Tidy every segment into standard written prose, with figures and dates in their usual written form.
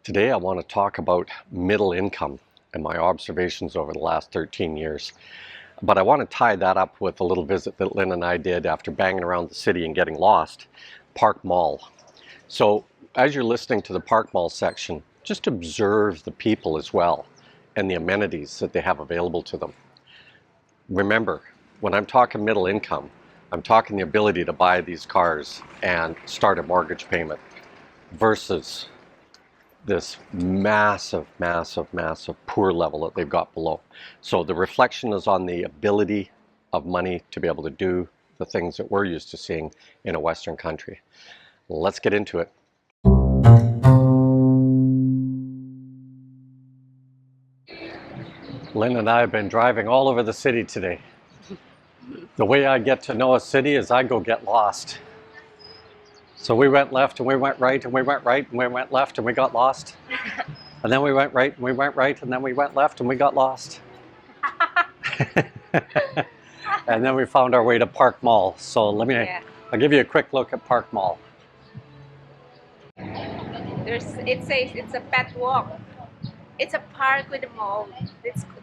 Today I want to talk about middle income and my observations over the last 13 years. But I want to tie that up with a little visit that Lynn and I did after banging around the city and getting lost, Park Mall. So as you're listening to the Park Mall section, just observe the people as well and the amenities that they have available to them. Remember, when I'm talking middle income, I'm talking the ability to buy these cars and start a mortgage payment versus this massive poor level that they've got below. So the reflection is on the ability of money to be able to do the things that we're used to seeing in a Western country. Let's get into it. Lynn and I have been driving all over the city today. The way I get to know a city is I go get lost. So we went left and we went right and we went right and we went left and we got lost. And then we went right and we went right and then we went left and we got lost. And then we found our way to Park Mall. So I'll give you a quick look at Park Mall. It says it's a pet walk. It's a park with a mall.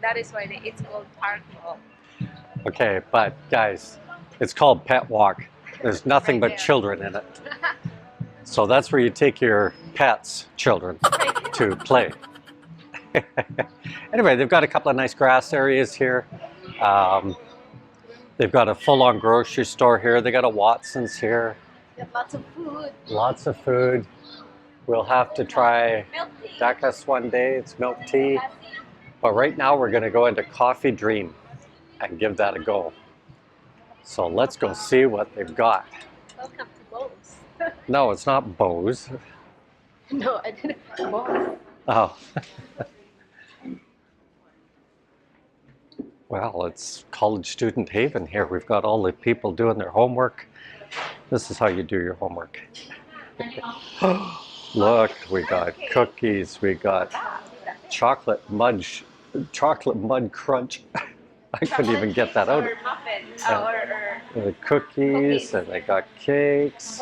That is why it's called Park Mall. Okay, but guys, it's called Pet Walk. There's nothing but children in it. So that's where you take your pets, children, to play. Anyway, they've got a couple of nice grass areas here. They've got a full-on grocery store here. They got a Watson's here. They have lots of food. Lots of food. We'll have to try Carcass one day. It's milk tea. But right now we're going to go into Coffee Dream and give that a go. So let's go see what they've got. Welcome to Bose. No, it's not Bose. No, I didn't. Bose. Oh. Well, it's college student haven here. We've got all the people doing their homework. This is how you do your homework. Look, we got cookies. We got chocolate mud crunch. I couldn't even get that out. The cookies, and they got cakes,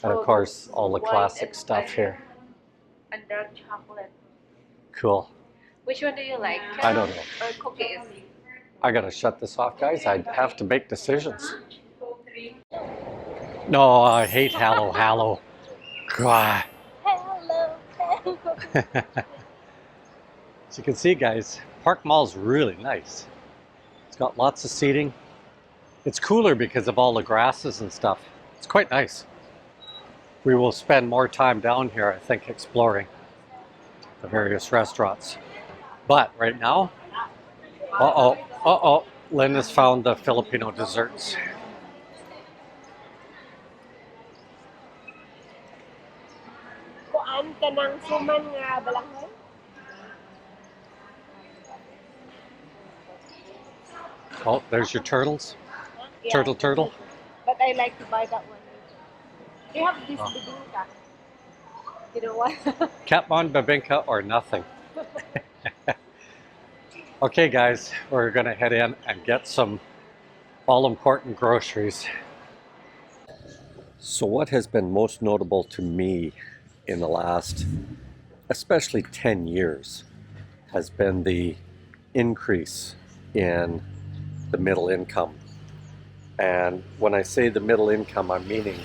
and of course all the classic stuff here. And dark chocolate. Cool. Which one do you like? I don't know. Or cookies? I gotta shut this off, guys. I have to make decisions. No, I hate Hallow. God. Hello. As you can see, guys, Park Mall's really nice. It's got lots of seating. It's cooler because of all the grasses and stuff. It's quite nice. We will spend more time down here, I think, exploring the various restaurants. But right now, Lynn has found the Filipino desserts. Kuan ka ng suman nga balanghoy? Oh, there's your turtles. Yeah. Turtle. But I like to buy that one. You have this bibingka. You know what? Katmon, bibingka, or nothing. Okay, guys, we're going to head in and get some all-important groceries. So what has been most notable to me in the last, especially 10 years, has been the increase in the middle income. And when I say the middle income, I'm meaning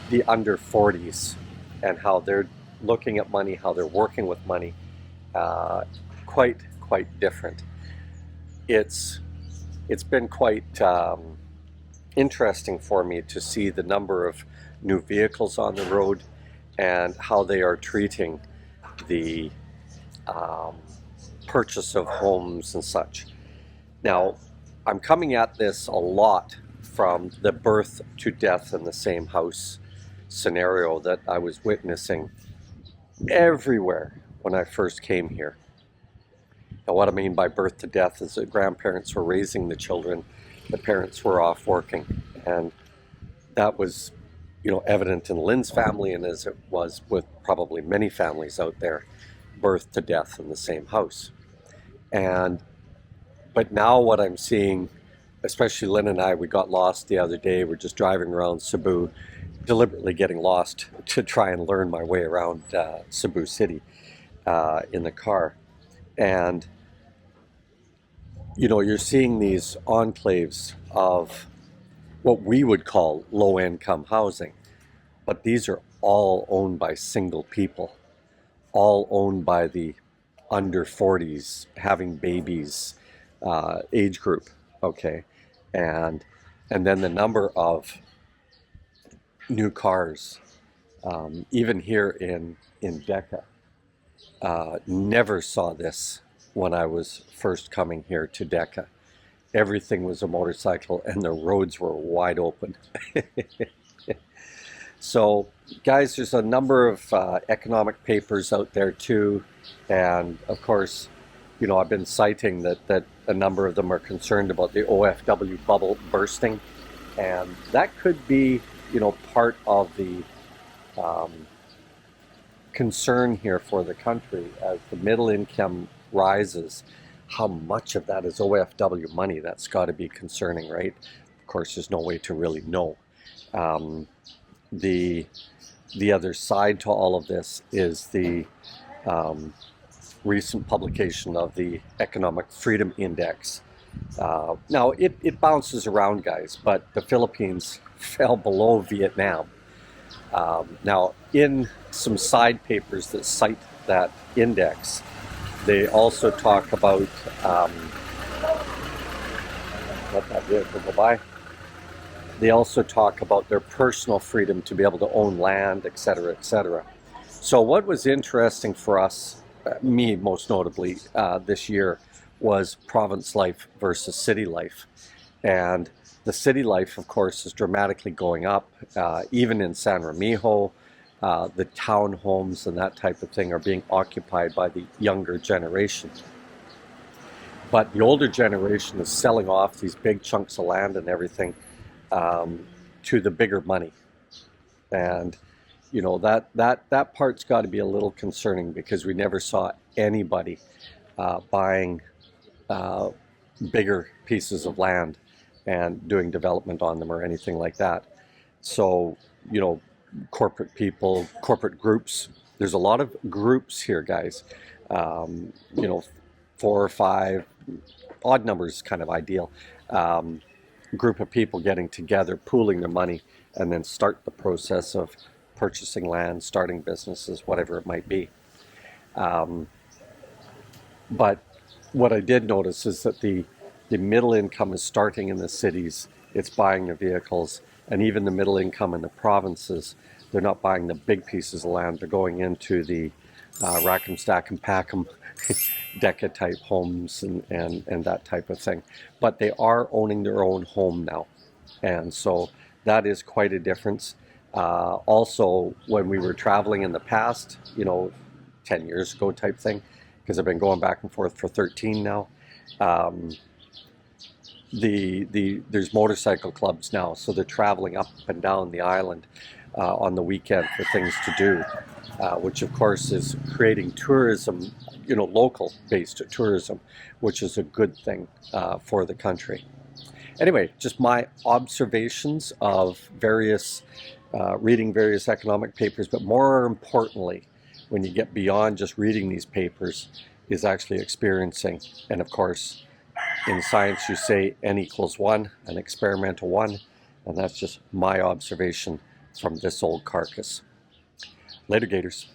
the under 40s and how they're looking at money, how they're working with money, quite different. It's been quite interesting for me to see the number of new vehicles on the road and how they are treating the purchase of homes and such. Now, I'm coming at this a lot from the birth to death in the same house scenario that I was witnessing everywhere when I first came here. And what I mean by birth to death is that grandparents were raising the children, the parents were off working, and that was, evident in Lynn's family, and as it was with probably many families out there, birth to death in the same house. But now what I'm seeing, especially Lynn and I, we got lost the other day. We're just driving around Cebu, deliberately getting lost to try and learn my way around Cebu City in the car. And, you know, you're seeing these enclaves of what we would call low-income housing, but these are all owned by single people, all owned by the under 40s, having babies age group, okay? And then the number of new cars, even here in Deca, never saw this when I was first coming here to Deca. Everything was a motorcycle and the roads were wide open. So, guys, there's a number of economic papers out there too, and of course, you know, I've been citing that a number of them are concerned about the OFW bubble bursting, and that could be, you know, part of the concern here for the country as the middle income rises. How much of that is OFW money? That's got to be concerning, right? Of course, there's no way to really know. The other side to all of this is the recent publication of the Economic Freedom Index. Now, it bounces around, guys, but the Philippines fell below Vietnam. Now, in some side papers that cite that index, they also talk about, let that vehicle go by. They also talk about their personal freedom to be able to own land, etc., etc. So what was interesting for us, me most notably, this year was province life versus city life. And the city life, of course, is dramatically going up. Even in San Ramijo, the townhomes and that type of thing are being occupied by the younger generation. But the older generation is selling off these big chunks of land and everything to the bigger money. And, you know, that part's got to be a little concerning, because we never saw anybody buying bigger pieces of land and doing development on them or anything like that. So, you know, corporate people, corporate groups, there's a lot of groups here, guys. You know, 4 or 5, odd numbers kind of ideal. Group of people getting together, pooling their money, and then start the process of purchasing land, starting businesses, whatever it might be. But what I did notice is that the middle income is starting in the cities, it's buying their vehicles, and even the middle income in the provinces, they're not buying the big pieces of land, they're going into the rack 'em, stack 'em, pack 'em, Deca type homes and that type of thing. But they are owning their own home now. And so that is quite a difference. Also, when we were traveling in the past, you know, 10 years ago type thing, because I've been going back and forth for 13 now, there's motorcycle clubs now, so they're traveling up and down the island on the weekend for things to do, which of course is creating tourism, you know, local-based tourism, which is a good thing for the country. Anyway, just my observations of various, reading various economic papers, but more importantly, when you get beyond just reading these papers, is actually experiencing. And of course, in science you say n equals 1, an experimental 1, and that's just my observation from this old carcass. Later, Gators.